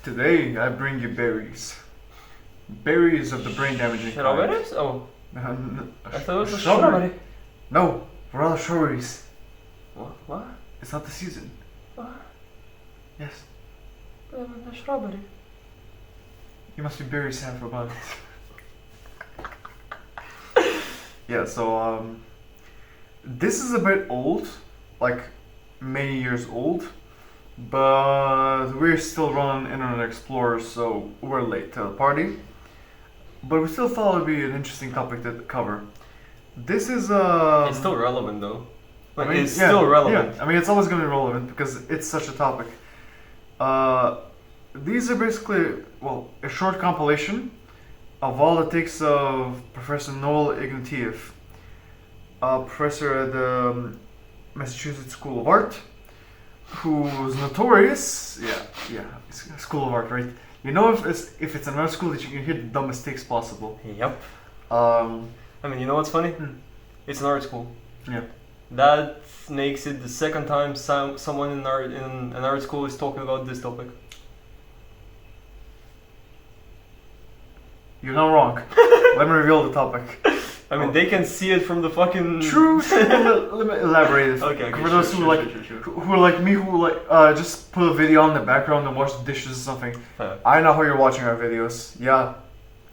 Today I bring you berries. Berries of the brain damaging kind. Strawberries? Oh, I thought it was a strawberry. No, we're all strawberries. What? It's not the season. What? Yes. A strawberry. You must be very sad about it. Yeah, so this is a bit old, like many years old, but we're still running Internet Explorer, so we're late to the party. But we still thought it would be an interesting topic to cover. This is It's still relevant though. Like, I mean, it's still relevant. Yeah, I mean, it's always going to be relevant because it's such a topic. These are basically, well, a short compilation of all the takes of Professor Noel Ignatieff, a professor at the Massachusetts School of Art, who's notorious. Yeah, School of Art, right? You know, if it's another school that you can hear the dumbest takes possible. Yep. I mean, you know what's funny? It's an art school. Yeah. That makes it the second time someone in an art school is talking about this topic. You're not wrong. Let me reveal the topic. I mean, they can see it from the fucking... True. Let me elaborate it. Okay, For those who are like me, who just put a video on the background and watch the dishes or something. I know how you're watching our videos. Yeah.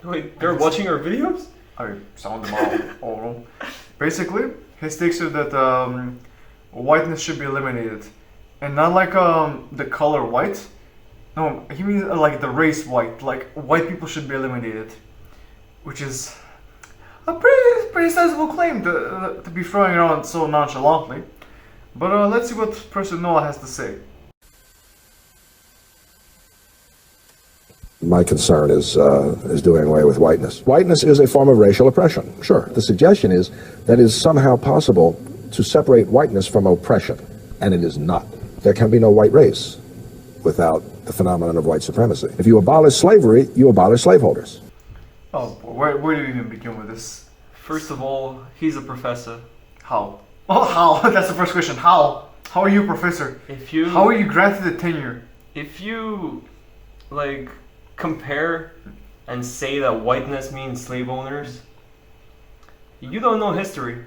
Wait, they're watching our videos? I sound them all wrong. Basically, his takes are that whiteness should be eliminated, and not like the color white. No, he means like the race white. Like white people should be eliminated, which is a pretty sizable claim to be throwing around so nonchalantly. But let's see what Professor Noah has to say. My concern is doing away with whiteness. Whiteness is a form of racial oppression. Sure, the suggestion is that it is somehow possible to separate whiteness from oppression, and it is not. There can be no white race without the phenomenon of white supremacy. If you abolish slavery, you abolish slaveholders. Oh, where do you even begin with this? First of all, he's a professor. How? Oh, how? That's the first question. How? How are you a professor? How are you granted a tenure? If you, like, compare and say that whiteness means slave owners, you don't know history.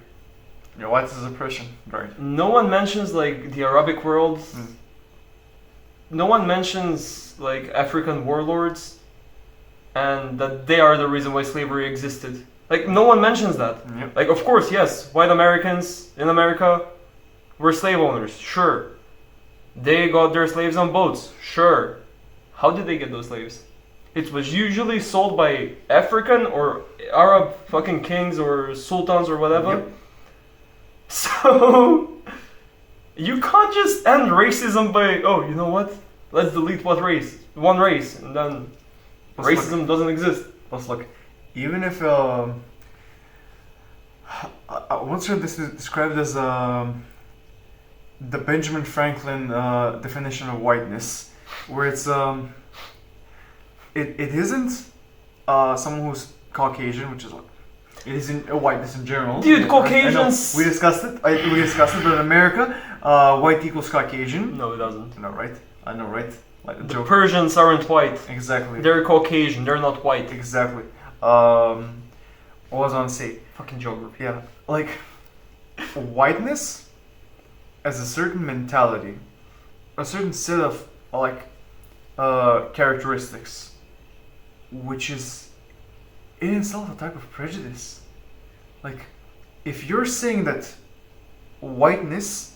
Yeah, whiteness is oppression, right? No one mentions, like, the Arabic world. No one mentions, like, African warlords and that they are the reason why slavery existed. Like, no one mentions that. Yep. Like, of course, yes, white Americans in America were slave owners, sure. They got their slaves on boats, sure. How did they get those slaves? It was usually sold by African or Arab fucking kings or sultans or whatever. Yep. So, you can't just end racism by, oh, you know what? Let's delete one race, and then racism doesn't exist. Let's look. Even if I once heard this is described as the Benjamin Franklin definition of whiteness, where it's it isn't someone who's Caucasian, which is what it isn't whiteness in general. Dude, Caucasians. We discussed it. But in America, white equals Caucasian. No, it doesn't. No, right? I know, right? Like the Persians aren't white. Exactly. They're Caucasian. They're not white. Exactly. What was I on to say? Fucking geography. Yeah, like whiteness as a certain mentality, a certain set of like characteristics, which is in itself a type of prejudice. Like, if you're saying that whiteness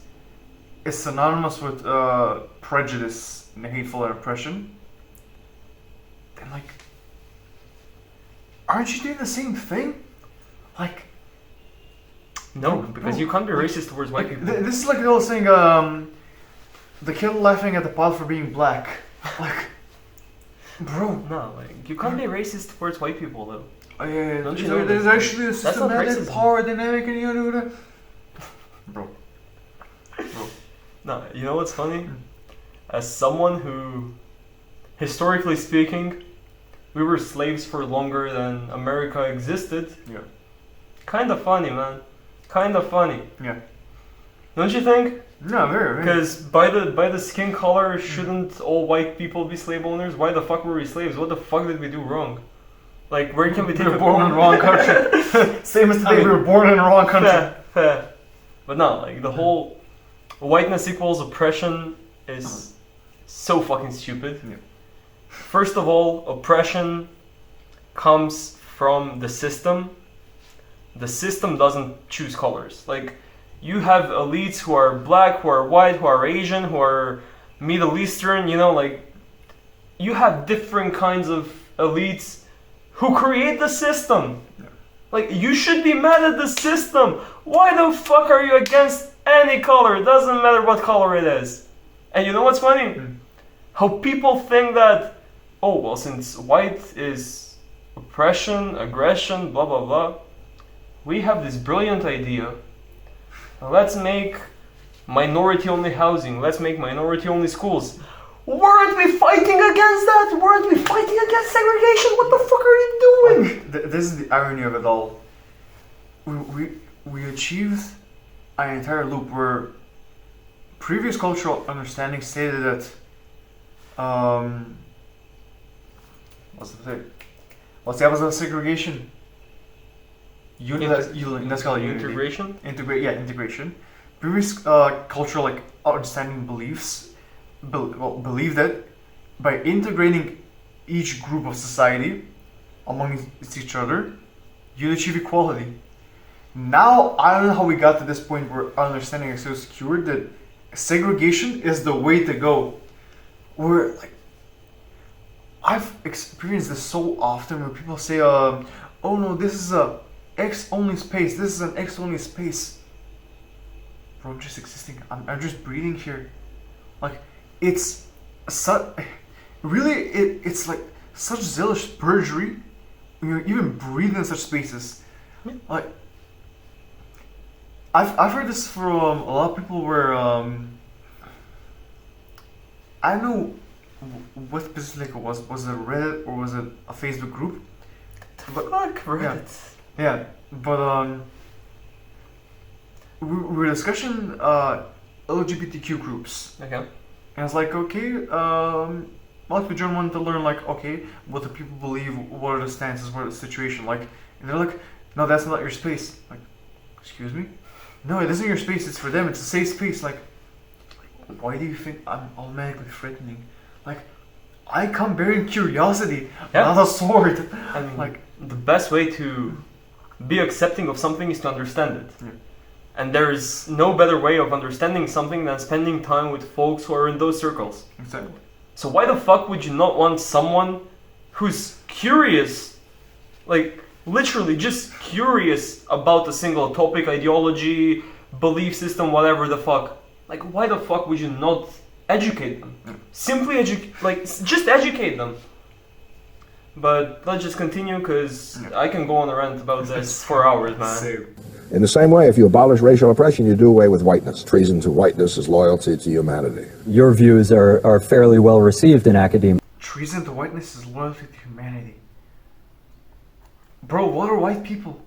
is synonymous with prejudice and hateful and oppression, then like, aren't you doing the same thing? Like, no, because you can't be racist towards white people. This is like the old saying, the kid laughing at the pot for being black. Like, bro. No, like, you can't be racist towards white people, though. Oh, yeah. Don't you know there's actually a That's not systematic racism. power dynamic in you. Bro. No, you know what's funny? As someone who, historically speaking, we were slaves for longer than America existed. Yeah. Kind of funny, man. Kind of funny. Yeah. Don't you think No, very. Because by the skin color, shouldn't all white people be slave owners? Why the fuck were we slaves? What the fuck did we do wrong? Like, where can we take We were born in the wrong country. Same as today, we were born in the wrong country. Fair. But no, like, the whole whiteness equals oppression is so fucking stupid. Yeah. First of all, oppression comes from the system. The system doesn't choose colors. Like, you have elites who are black, who are white, who are Asian, who are Middle Eastern, you know, like, you have different kinds of elites who create the system. Yeah. Like, you should be mad at the system. Why the fuck are you against any color? It doesn't matter what color it is. And you know what's funny? How people think that, oh, well, since white is oppression, aggression, blah, blah, blah, we have this brilliant idea. Let's make minority-only housing. Let's make minority-only schools. Weren't we fighting against that? Weren't we fighting against segregation? What the fuck are you doing? This is the irony of it all. We achieved an entire loop where previous cultural understanding stated that what's the thing? What's the opposite of segregation? Let's call it unity. Integration? Integration. Previous cultural like understanding beliefs believe that by integrating each group of society among each other, you'd achieve equality. Now I don't know how we got to this point where our understanding is so secured that segregation is the way to go. Where like I've experienced this so often where people say, "Oh no, this is a X only space. This is an X only space." Bro, I'm just existing. I'm just breathing here. Like, it's it's like such zealous perjury when you even breathe in such spaces. Like, I've heard this from a lot of people where I don't know what specific it was. Was it Reddit or was it a Facebook group? But Reddit. Yeah, but we were discussing LGBTQ groups. Okay. And it's like, okay, like we just wanted to learn, like, okay, what do people believe, what are the stances, what is the situation, like, and they're like, no, that's not your space. Like, excuse me? No, it isn't your space, it's for them, it's a safe space. Like, why do you think I'm automatically threatening? Like, I come bearing curiosity, not a sword. I mean, like, the best way to be accepting of something is to understand it. Yeah. And there is no better way of understanding something than spending time with folks who are in those circles. Exactly. So why the fuck would you not want someone who's curious, like literally just curious about a single topic, ideology, belief system, whatever the fuck? Like, why the fuck would you not educate them? Simply just educate them. But let's just continue, because I can go on a rant about this for hours, man. Same. In the same way, if you abolish racial oppression, you do away with whiteness. Treason to whiteness is loyalty to humanity. Your views are fairly well received in academia. Treason to whiteness is loyalty to humanity. Bro, what are white people?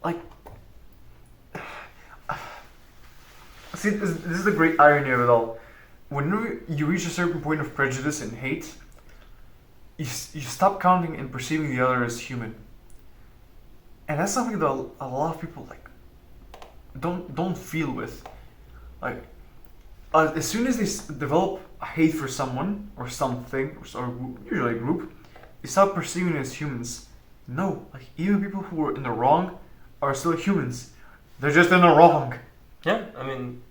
Like, see, this is the great irony of it all. Whenever you reach a certain point of prejudice and hate, you stop counting and perceiving the other as human. And that's something that a lot of people like don't feel with. Like, as soon as they develop a hate for someone or something, or usually a group, they stop perceiving it as humans. No, like, even people who are in the wrong are still humans. They're just in the wrong. Yeah, I mean,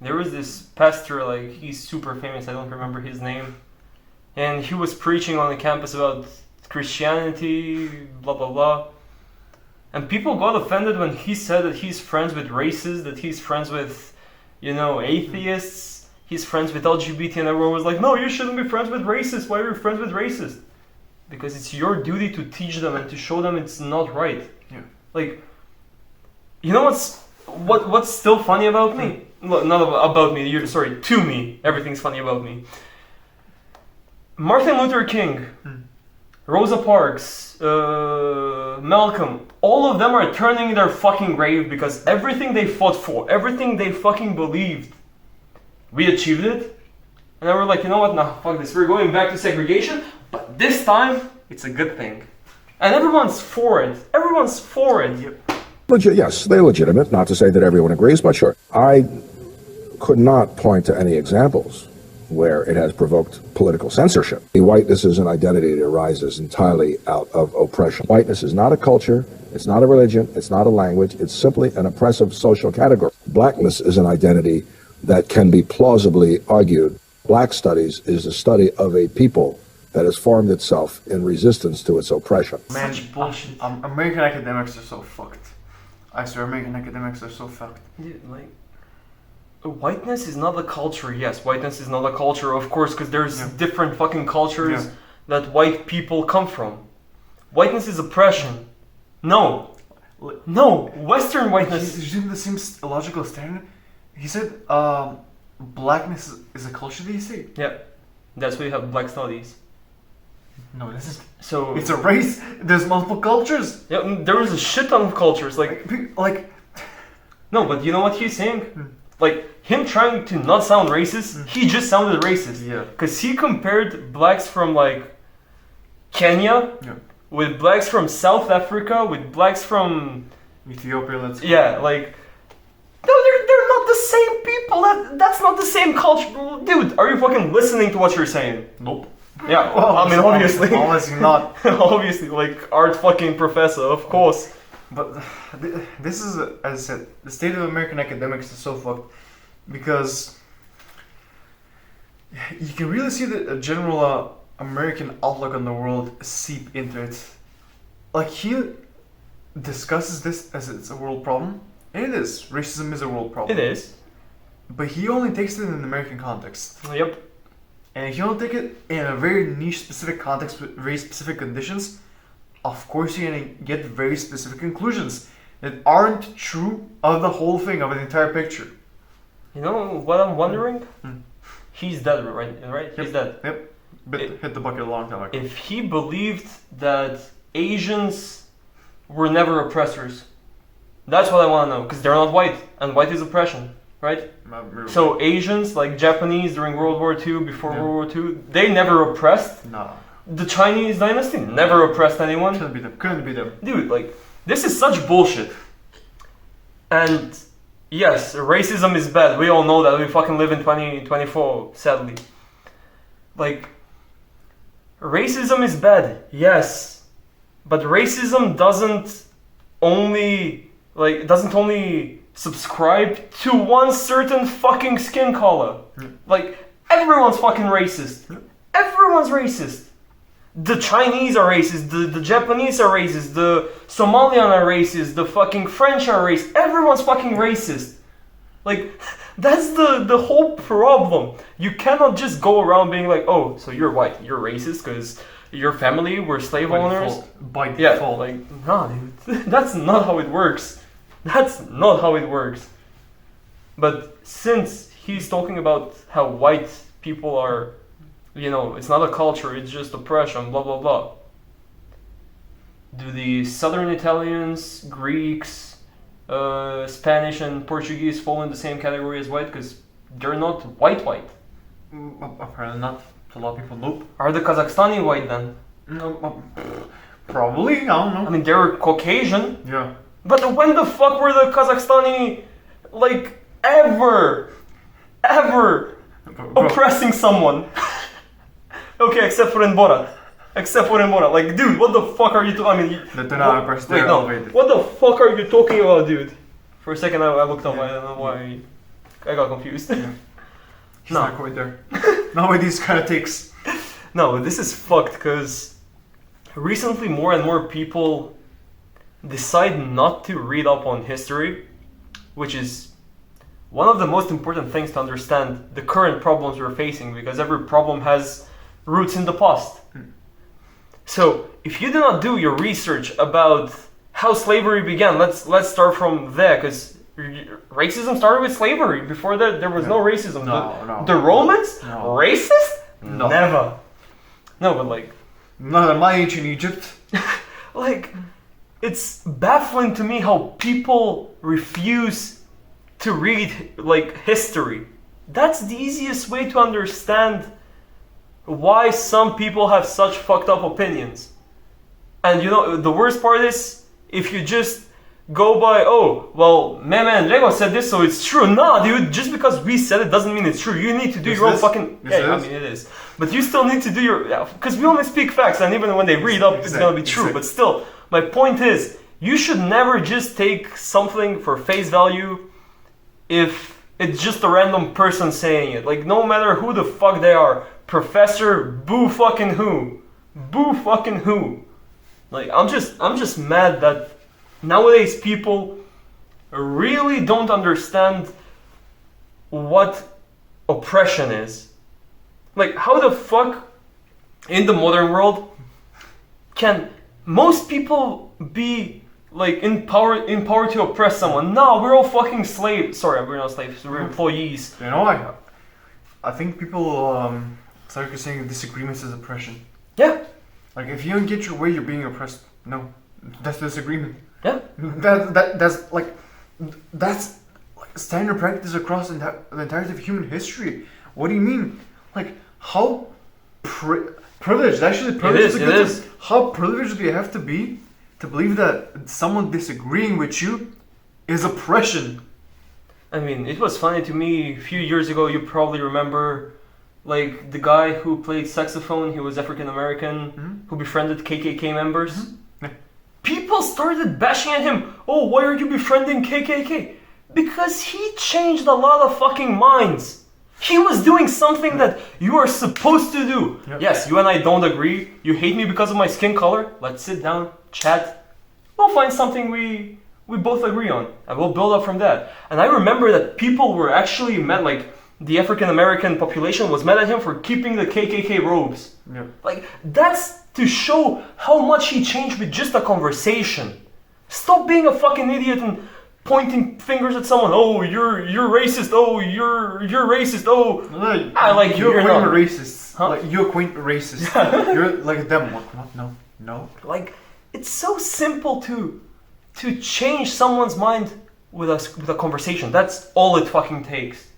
there was this pastor, like, he's super famous, I don't remember his name. And he was preaching on the campus about Christianity, blah, blah, blah. And people got offended when he said that he's friends with racists, that he's friends with, atheists, he's friends with LGBT, and everyone was like, no, you shouldn't be friends with racists. Why are you friends with racists? Because it's your duty to teach them and to show them it's not right. Yeah. Like, you know what's still funny about me? Not about me, to me. Everything's funny about me. Martin Luther King, Rosa Parks, Malcolm, all of them are turning their fucking grave because everything they fought for, everything they fucking believed, we achieved it. And then we're like, you know what, nah, fuck this, we're going back to segregation, but this time, it's a good thing. And everyone's for it. Everyone's for it. Yes, they're legitimate, not to say that everyone agrees, but sure. I could not point to any examples where it has provoked political censorship. Whiteness is an identity that arises entirely out of oppression. Whiteness is not a culture, it's not a religion, it's not a language, it's simply an oppressive social category. Blackness is an identity that can be plausibly argued. Black studies is a study of a people that has formed itself in resistance to its oppression. Man, bullshit. American academics are so fucked. I swear, American academics are so fucked. Dude, like, whiteness is not a culture. Yes, whiteness is not a culture, of course, because there's different fucking cultures that white people come from. Whiteness is oppression. No. No. Western whiteness. He's using the same logical standard. He said, blackness is a culture, did he say? Yeah. That's why you have black studies. No, this is... So... It's a race. There's multiple cultures. Yeah, there is a shit ton of cultures. Like... No, but you know what he's saying? Like, him trying to not sound racist, he just sounded racist. Yeah. Because he compared blacks from, like, Kenya with blacks from South Africa, with blacks from... Ethiopia, let's go. Yeah, like... No, they're not the same people. That's not the same culture. Dude, are you fucking listening to what you're saying? Nope. Yeah, Well, I mean, obviously. Obviously not. Obviously, like, art fucking professor, of course. But this is, as I said, the state of American academics is so fucked because you can really see the general American outlook on the world seep into it. Like, he discusses this as it's a world problem. And it is. Racism is a world problem. It is. But he only takes it in an American context. Yep. And if you don't take it in a very niche specific context with very specific conditions, of course you're gonna get very specific conclusions that aren't true of the whole thing, of an entire picture. You know what I'm wondering? He's dead, right? Yep. He's dead. Yep. But hit the bucket a long time ago. If he believed that Asians were never oppressors, that's what I want to know, because they're not white, and white is oppression, right? So Asians, like Japanese during World War II, before World War II, they never oppressed. No. The Chinese dynasty never oppressed anyone. Couldn't be them. Couldn't be them. Dude, like, this is such bullshit. And yes, racism is bad. We all know that. We fucking live in 2024, sadly. Like, racism is bad, yes. But racism doesn't only subscribe to one certain fucking skin color. Like, everyone's fucking racist. Everyone's racist. The Chinese are racist, the Japanese are racist, the Somalian are racist, the fucking French are racist. Everyone's fucking racist. Like, that's the whole problem. You cannot just go around being like, oh, so you're white, you're racist because your family were slave owners. By default. Like, nah, dude. That's not how it works. That's not how it works. But since he's talking about how white people are, you know, it's not a culture, it's just oppression, blah, blah, blah. Do the Southern Italians, Greeks, Spanish and Portuguese fall in the same category as white? Because they're not white. Apparently not. A lot of people, nope. Are the Kazakhstani white then? No, probably, I don't know. I mean, they're Caucasian. Yeah. But when the fuck were the Kazakhstani, like, ever oppressing someone? Okay, except for in Borat. Like, dude, what the fuck are you talking? I mean, they're not oppressed, they're elevated. What the fuck are you talking about, dude? For a second, I looked up. I don't know why. I got confused. Yeah. He's not quite there. Not with these kind of takes. No, this is fucked because recently more and more people decide not to read up on history, which is one of the most important things to understand the current problems we're facing, because every problem has roots in the past. So if you do not do your research about how slavery began, let's start from there, because racism started with slavery. Before that, there was no racism. The Romans? Racist? No. Never. No, but like... Not in my ancient Egypt. Like, it's baffling to me how people refuse to read like history. That's the easiest way to understand why some people have such fucked up opinions. And you know, the worst part is if you just go by, oh, well, Meme and Lego said this, so it's true. Nah, dude, just because we said it doesn't mean it's true. You need to do your own fucking. Yeah, I mean, it is. But you still need to do your. Because we only speak facts, and even when they read up, it's gonna be true. But still, my point is, you should never just take something for face value if it's just a random person saying it. Like, no matter who the fuck they are, professor, boo fucking who. Boo fucking who. Like, I'm just mad that nowadays people really don't understand what oppression is. Like, how the fuck in the modern world can most people be like in power to oppress someone? No, we're all fucking slaves. Sorry, we're not slaves, we're employees. You know, like, I think people start saying disagreements is oppression. Yeah. Like, if you don't get your way, you're being oppressed. No, that's disagreement. Yeah. That's like standard practice across the entirety of human history. What do you mean? Like, how privileged? Actually, privileged. It is. How privileged do you have to be to believe that someone disagreeing with you is oppression? I mean, it was funny to me a few years ago. You probably remember, like, the guy who played saxophone. He was African American, who befriended KKK members. Yeah. People started bashing at him. Oh, why are you befriending KKK? Because he changed a lot of fucking minds. He was doing something that you are supposed to do. Yep. Yes, you and I don't agree. You hate me because of my skin color. Let's sit down, chat. We'll find something we both agree on, and we'll build up from that. And I remember that people were actually mad, like, the African American population was mad at him for keeping the KKK robes. Yeah. Like, that's to show how much he changed with just a conversation. Stop being a fucking idiot and pointing fingers at someone. Oh, you're racist. Oh, you're racist. Oh, I like you're not racist. Huh? Like, you're quite racist. You're like them. What? No. Like, it's so simple to change someone's mind with a conversation. That's all it fucking takes.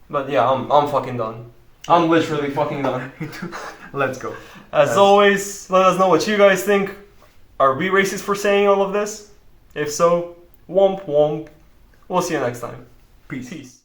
But yeah, I'm fucking done. I'm literally fucking done. Let's go. As always, let us know what you guys think. Are we racist for saying all of this? If so, womp womp. We'll see you next time. Peace. Peace.